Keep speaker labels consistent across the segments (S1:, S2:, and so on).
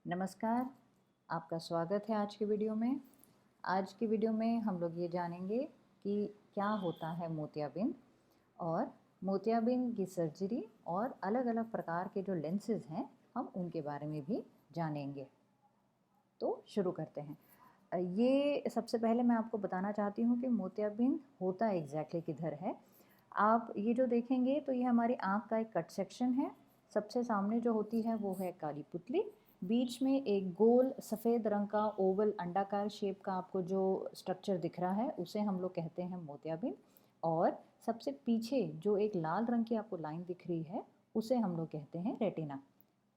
S1: नमस्कार, आपका स्वागत है आज की वीडियो में। आज की वीडियो में हम लोग ये जानेंगे कि क्या होता है मोतियाबिंद और मोतियाबिंद की सर्जरी और अलग अलग प्रकार के जो लेंसेज हैं हम उनके बारे में भी जानेंगे। तो शुरू करते हैं। ये सबसे पहले मैं आपको बताना चाहती हूँ कि मोतियाबिंद होता एग्जैक्टली किधर है। आप ये जो देखेंगे तो ये हमारी आँख का एक कट सेक्शन है। सबसे सामने जो होती है वो है काली पुतली। बीच में एक गोल सफ़ेद रंग का ओवल अंडाकार शेप का आपको जो स्ट्रक्चर दिख रहा है उसे हम लोग कहते हैं मोतियाबिंद। और सबसे पीछे जो एक लाल रंग की आपको लाइन दिख रही है उसे हम लोग कहते हैं रेटिना।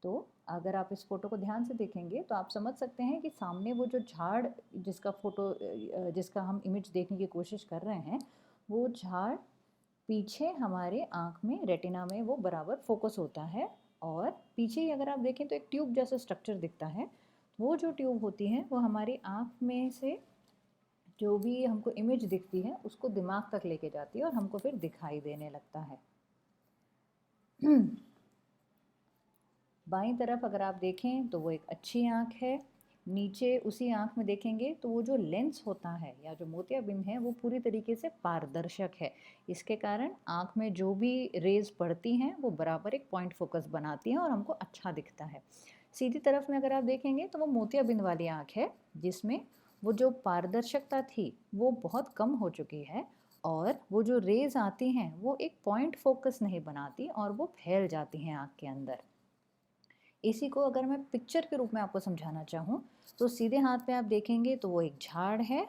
S1: तो अगर आप इस फोटो को ध्यान से देखेंगे तो आप समझ सकते हैं कि सामने वो जो झाड़ जिसका हम इमेज देखने की कोशिश कर रहे हैं, वो झाड़ पीछे हमारे आँख में रेटिना में वो बराबर फोकस होता है। और पीछे ही अगर आप देखें तो एक ट्यूब जैसा स्ट्रक्चर दिखता है। वो जो ट्यूब होती है वो हमारी आँख में से जो भी हमको इमेज दिखती है उसको दिमाग तक लेके जाती है और हमको फिर दिखाई देने लगता है। बाईं तरफ अगर आप देखें तो वो एक अच्छी आँख है। नीचे उसी आँख में देखेंगे तो वो जो लेंस होता है या जो मोतियाबिंद है वो पूरी तरीके से पारदर्शक है। इसके कारण आँख में जो भी रेज पड़ती हैं वो बराबर एक पॉइंट फोकस बनाती हैं और हमको अच्छा दिखता है। सीधी तरफ में अगर आप देखेंगे तो वो मोतियाबिंद वाली आँख है जिसमें वो जो पारदर्शकता थी वो बहुत कम हो चुकी है और वो जो रेज आती हैं वो एक पॉइंट फोकस नहीं बनाती और वो फैल जाती हैं आँख के अंदर। इसी को अगर मैं पिक्चर के रूप में आपको समझाना चाहूँ तो सीधे हाथ पे आप देखेंगे तो वो एक झाड़ है।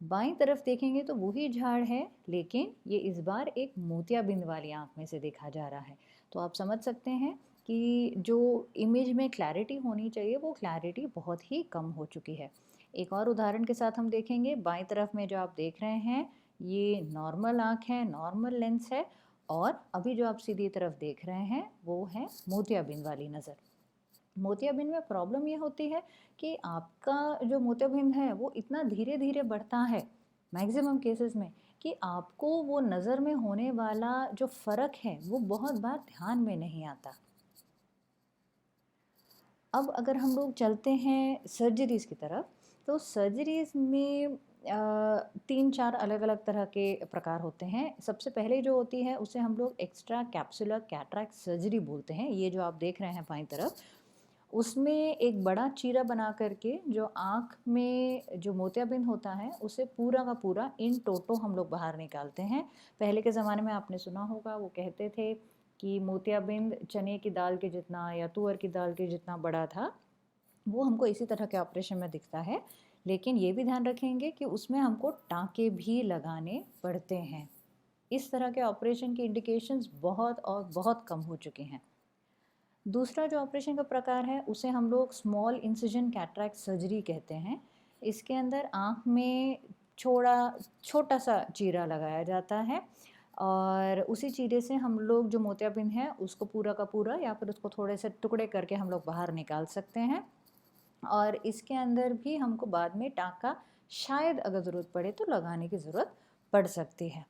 S1: बाईं तरफ देखेंगे तो वही झाड़ है, लेकिन ये इस बार एक मोतियाबिंद वाली आँख में से देखा जा रहा है। तो आप समझ सकते हैं कि जो इमेज में क्लैरिटी होनी चाहिए वो क्लैरिटी बहुत ही कम हो चुकी है। एक और उदाहरण के साथ हम देखेंगे। बाईं तरफ में जो आप देख रहे हैं ये नॉर्मल आँख है, नॉर्मल लेंस है। और अभी जो आप सीधी तरफ देख रहे हैं वो है मोतियाबिंद वाली नज़र। मोतियाबिंद में प्रॉब्लम ये होती है कि आपका जो मोतियाबिंद है वो इतना धीरे धीरे बढ़ता है मैक्सिमम केसेस में कि आपको वो नज़र में होने वाला जो फ़र्क है वो बहुत बार ध्यान में नहीं आता। अब अगर हम लोग चलते हैं सर्जरीज़ की तरफ तो सर्जरीज़ में 3-4 अलग-अलग तरह के प्रकार होते हैं। सबसे पहले जो होती है उसे हम लोग एक्स्ट्रा कैप्सुलर कैटरैक्ट सर्जरी बोलते हैं। ये जो आप देख रहे हैं बाईं तरफ, उसमें एक बड़ा चीरा बना करके जो आँख में जो मोतियाबिंद होता है उसे पूरा का पूरा इन टोटो हम लोग बाहर निकालते हैं। पहले के ज़माने में आपने सुना होगा वो कहते थे कि मोतियाबिंद चने की दाल के जितना या तुअर की दाल के जितना बड़ा था। वो हमको इसी तरह के ऑपरेशन में दिखता है, लेकिन ये भी ध्यान रखेंगे कि उसमें हमको टाँके भी लगाने पड़ते हैं। इस तरह के ऑपरेशन की इंडिकेशंस बहुत और बहुत कम हो चुके हैं। दूसरा जो ऑपरेशन का प्रकार है उसे हम लोग स्मॉल इंसिजन कैटरैक्ट सर्जरी कहते हैं। इसके अंदर आँख में छोटा सा चीरा लगाया जाता है और उसी चीरे से हम लोग जो मोतियाबिंद है उसको पूरा का पूरा या फिर उसको थोड़े से टुकड़े करके हम लोग बाहर निकाल सकते हैं। और इसके अंदर भी हमको बाद में टाँका शायद अगर ज़रूरत पड़े तो लगाने की ज़रूरत पड़ सकती है।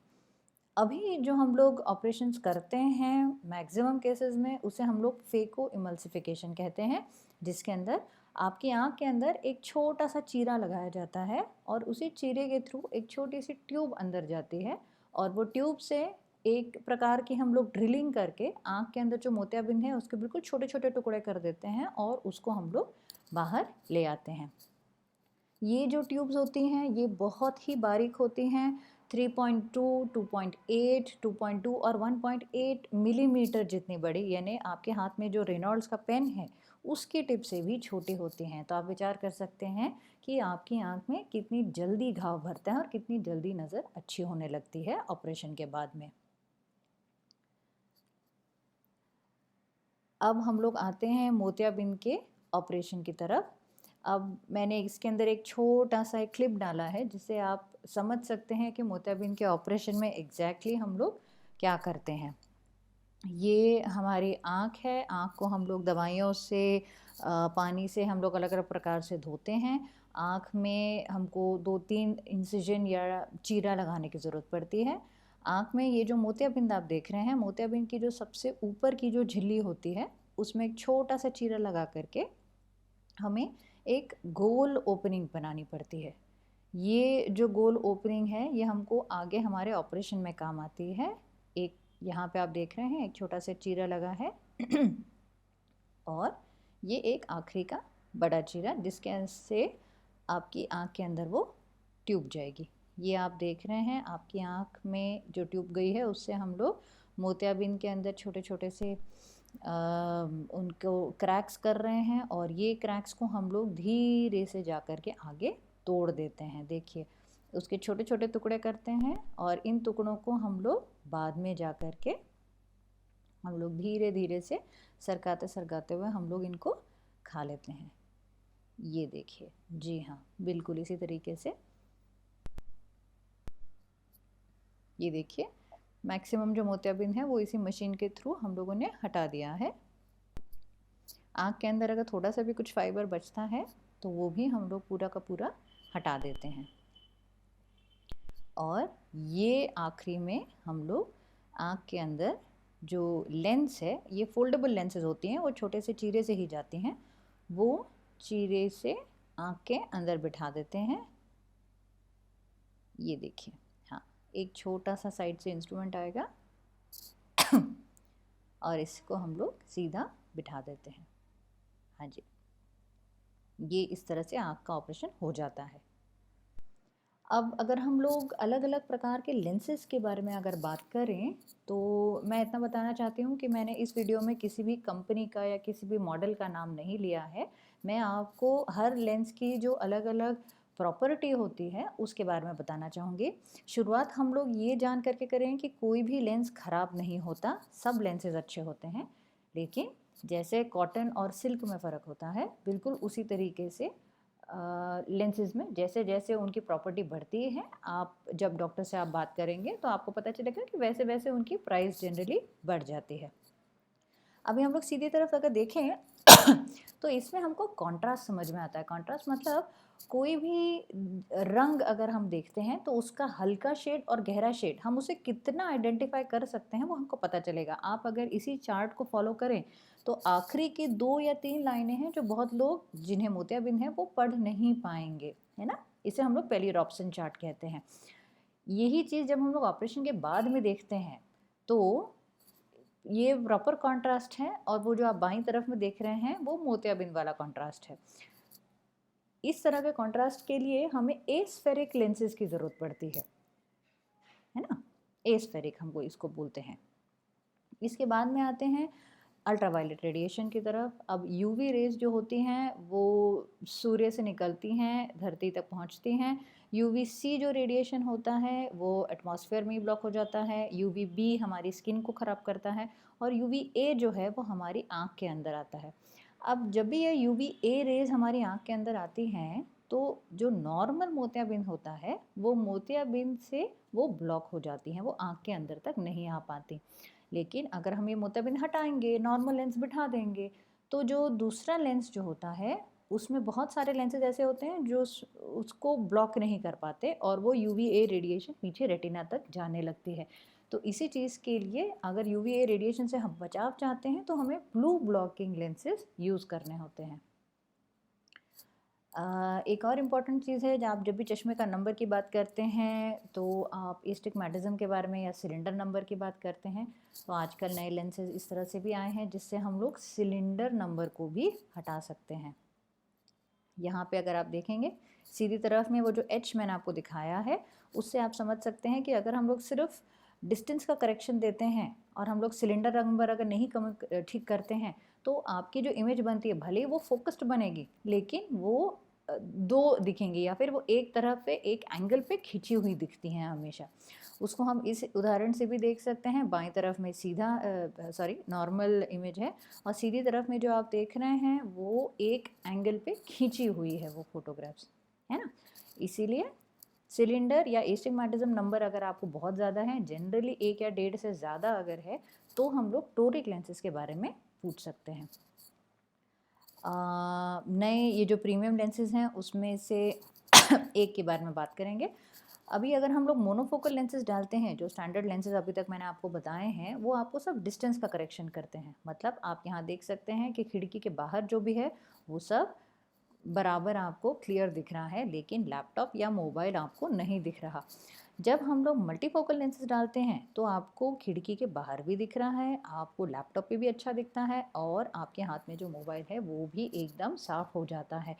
S1: अभी जो हम लोग ऑपरेशंस करते हैं मैक्सिमम केसेस में उसे हम लोग फेको इमल्सिफिकेशन कहते हैं, जिसके अंदर आपकी आँख के अंदर एक छोटा सा चीरा लगाया जाता है और उसी चीरे के थ्रू एक छोटी सी ट्यूब अंदर जाती है और वो ट्यूब से एक प्रकार की हम लोग ड्रिलिंग करके आँख के अंदर जो मोतियाबिंद है उसके बिल्कुल छोटे छोटे टुकड़े कर देते हैं और उसको हम लोग बाहर ले आते हैं। ये जो ट्यूब्स होती हैं ये बहुत ही बारीक होती हैं। 3.2, 2.8, 2.2 और 1.8 मिलीमीटर जितनी बड़ी, यानी आपके हाथ में जो रेनॉल्ड्स का पेन है उसकी टिप से भी छोटी होती हैं। तो आप विचार कर सकते हैं कि आपकी आँख में कितनी जल्दी घाव भरता है और कितनी जल्दी नज़र अच्छी होने लगती है ऑपरेशन के बाद में। अब हम लोग आते हैं मोतियाबिंद के ऑपरेशन की तरफ। अब मैंने इसके अंदर एक छोटा सा एक क्लिप डाला है जिससे आप समझ सकते हैं कि मोतियाबिंद के ऑपरेशन में एग्जैक्टली हम लोग क्या करते हैं। ये हमारी आँख है। आँख को हम लोग दवाइयों से पानी से हम लोग अलग अलग प्रकार से धोते हैं। आँख में हमको 2-3 इंसिजन या चीरा लगाने की ज़रूरत पड़ती है। आँख में ये जो मोतियाबिंद आप देख रहे हैं, मोतियाबिंद की जो सबसे ऊपर की जो झिल्ली होती है उसमें एक छोटा सा चीरा लगा करके हमें एक गोल ओपनिंग बनानी पड़ती है। ये जो गोल ओपनिंग है ये हमको आगे हमारे ऑपरेशन में काम आती है। एक यहाँ पे आप देख रहे हैं एक छोटा सा चीरा लगा है और ये एक आखिरी का बड़ा चीरा जिसके से आपकी आँख के अंदर वो ट्यूब जाएगी। ये आप देख रहे हैं आपकी आँख में जो ट्यूब गई है उससे हम लोग मोतियाबिंद के अंदर छोटे छोटे से उनको क्रैक्स कर रहे हैं और ये क्रैक्स को हम लोग धीरे से जा कर के आगे तोड़ देते हैं। देखिए उसके छोटे छोटे टुकड़े करते हैं और इन टुकड़ों को हम लोग बाद में जा कर के हम लोग धीरे धीरे से सरकाते सरकाते हुए हम लोग इनको खा लेते हैं। ये देखिए, जी हाँ, बिल्कुल इसी तरीके से ये देखिए मैक्सिमम जो मोतियाबिंद है वो इसी मशीन के थ्रू हम लोगों ने हटा दिया है। आँख के अंदर अगर थोड़ा सा भी कुछ फाइबर बचता है तो वो भी हम लोग पूरा का पूरा हटा देते हैं। और ये आखिरी में हम लोग आँख के अंदर जो लेंस है, ये फोल्डेबल लेंसेज होती हैं, वो छोटे से चीरे से ही जाती हैं, वो चीरे से आँख के अंदर बिठा देते हैं। ये देखिए, हाँ, एक छोटा सा साइड से इंस्ट्रूमेंट आएगा और इसको हम लोग सीधा बिठा देते हैं। हाँ जी, ये इस तरह से आँख का ऑपरेशन हो जाता है। अब अगर हम लोग अलग अलग प्रकार के लेंसेज के बारे में अगर बात करें तो मैं इतना बताना चाहती हूँ कि मैंने इस वीडियो में किसी भी कंपनी का या किसी भी मॉडल का नाम नहीं लिया है। मैं आपको हर लेंस की जो अलग अलग प्रॉपर्टी होती है उसके बारे में बताना चाहूँगी। शुरुआत हम लोग ये जान करके करें कि कोई भी लेंस ख़राब नहीं होता, सब लेंसेज अच्छे होते हैं। लेकिन जैसे कॉटन और सिल्क में फ़र्क होता है, बिल्कुल उसी तरीके से लेंसेज में जैसे जैसे उनकी प्रॉपर्टी बढ़ती है, आप जब डॉक्टर से आप बात करेंगे तो आपको पता चलेगा कि वैसे वैसे उनकी प्राइस जनरली बढ़ जाती है। अभी हम लोग सीधी तरफ अगर देखें तो इसमें हमको कॉन्ट्रास्ट समझ में आता है। कॉन्ट्रास्ट मतलब कोई भी रंग अगर हम देखते हैं तो उसका हल्का शेड और गहरा शेड हम उसे कितना आइडेंटिफाई कर सकते हैं वो हमको पता चलेगा। आप अगर इसी चार्ट को फॉलो करें तो आखिरी की 2 या 3 लाइनें हैं जो बहुत लोग जिन्हें मोतियाबिंद है वो पढ़ नहीं पाएंगे, है ना। इसे हम लोग पहली रॉब्सन चार्ट कहते हैं। यही चीज़ जब हम लोग ऑपरेशन के बाद में देखते हैं तो ये प्रॉपर कॉन्ट्रास्ट है और वो जो आप बाईं तरफ में देख रहे हैं वो मोतियाबिंद वाला कॉन्ट्रास्ट है। इस तरह के कॉन्ट्रास्ट के लिए हमें एस्फेरिक लेंसेज की ज़रूरत पड़ती है ना। एस्फेरिक हमको इसको बोलते हैं। इसके बाद में आते हैं अल्ट्रावायलेट रेडिएशन की तरफ। अब यूवी रेज जो होती हैं वो सूर्य से निकलती हैं, धरती तक पहुंचती हैं। यूवी सी जो रेडिएशन होता है वो एटमॉस्फेयर में ही ब्लॉक हो जाता है। यूवी बी हमारी स्किन को ख़राब करता है और यूवी ए जो है वो हमारी आँख के अंदर आता है। अब जब भी ये यूवी ए रेज हमारी आँख के अंदर आती हैं तो जो नॉर्मल मोतियाबिंद होता है वो मोतियाबिंद से वो ब्लॉक हो जाती हैं, वो आँख के अंदर तक नहीं आ पाती। लेकिन अगर हम ये मोतियाबिंद हटाएंगे, नॉर्मल लेंस बिठा देंगे, तो जो दूसरा लेंस जो होता है उसमें बहुत सारे लेंसेज ऐसे होते हैं जो उसको ब्लॉक नहीं कर पाते और वो यूवीए रेडिएशन पीछे रेटिना तक जाने लगती है। तो इसी चीज़ के लिए अगर यूवीए रेडिएशन से हम बचाव चाहते हैं तो हमें ब्लू ब्लॉकिंग लेंसेज यूज़ करने होते हैं। एक और इम्पॉर्टेंट चीज़ है, जब आप जब भी चश्मे का नंबर की बात करते हैं तो आप एस्टिग्मेटिज्म के बारे में या सिलेंडर नंबर की बात करते हैं तो आजकल नए लेंसेज इस तरह से भी आए हैं जिससे हम लोग सिलेंडर नंबर को भी हटा सकते हैं। यहाँ पे अगर आप देखेंगे सीधी तरफ में वो जो एच मैंने आपको दिखाया है उससे आप समझ सकते हैं कि अगर हम लोग सिर्फ डिस्टेंस का करेक्शन देते हैं और हम लोग सिलेंडर नंबर अगर नहीं कम ठीक करते हैं तो आपकी जो इमेज बनती है भले ही वो फोकस्ड बनेगी लेकिन वो दो दिखेंगी या फिर वो एक तरफ पे एक एंगल पे खिंची हुई दिखती हैं हमेशा। उसको हम इस उदाहरण से भी देख सकते हैं। बाईं तरफ में सीधा नॉर्मल इमेज है और सीधी तरफ में जो आप देख रहे हैं वो एक एंगल पे खींची हुई है वो फोटोग्राफ्स, है ना। इसीलिए सिलेंडर या एस्टिग्मेटिज्म नंबर अगर आपको बहुत ज़्यादा है, जनरली 1 या 1.5 से ज़्यादा अगर है तो हम लोग टोरिक लेंसेज के बारे में पूछ सकते हैं। नए ये जो प्रीमियम लेंसेज हैं उसमें से एक के बारे में बात करेंगे। अभी अगर हम लोग मोनोफोकल लेंसेज डालते हैं, जो स्टैंडर्ड लेंसेज अभी तक मैंने आपको बताए हैं वो आपको सब डिस्टेंस का करेक्शन करते हैं। मतलब आप यहाँ देख सकते हैं कि खिड़की के बाहर जो भी है वो सब बराबर आपको क्लियर दिख रहा है, लेकिन लैपटॉप या मोबाइल आपको नहीं दिख रहा। जब हम लोग मल्टीफोकल लेंसेज डालते हैं तो आपको खिड़की के बाहर भी दिख रहा है, आपको लैपटॉप पे भी अच्छा दिखता है और आपके हाथ में जो मोबाइल है वो भी एकदम साफ हो जाता है।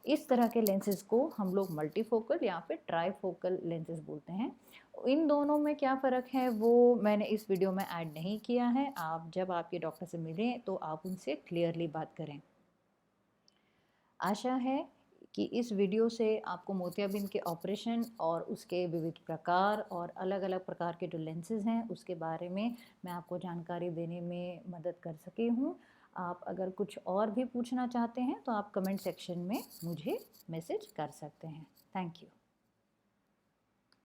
S1: इस तरह के लेंसेज को हम लोग मल्टीफोकल या फिर ट्राईफोकल लेंसेज बोलते हैं। इन दोनों में क्या फ़र्क है वो मैंने इस वीडियो में ऐड नहीं किया है। आप जब आपके डॉक्टर से मिलें तो आप उनसे क्लियरली बात करें। आशा है कि इस वीडियो से आपको मोतियाबिंद के ऑपरेशन और उसके विविध प्रकार और अलग-अलग प्रकार के जो लेंसेज हैं उसके बारे में मैं आपको जानकारी देने में मदद कर सकी हूँ। आप अगर कुछ और भी पूछना चाहते हैं तो आप कमेंट सेक्शन में मुझे मैसेज कर सकते हैं। Thank you.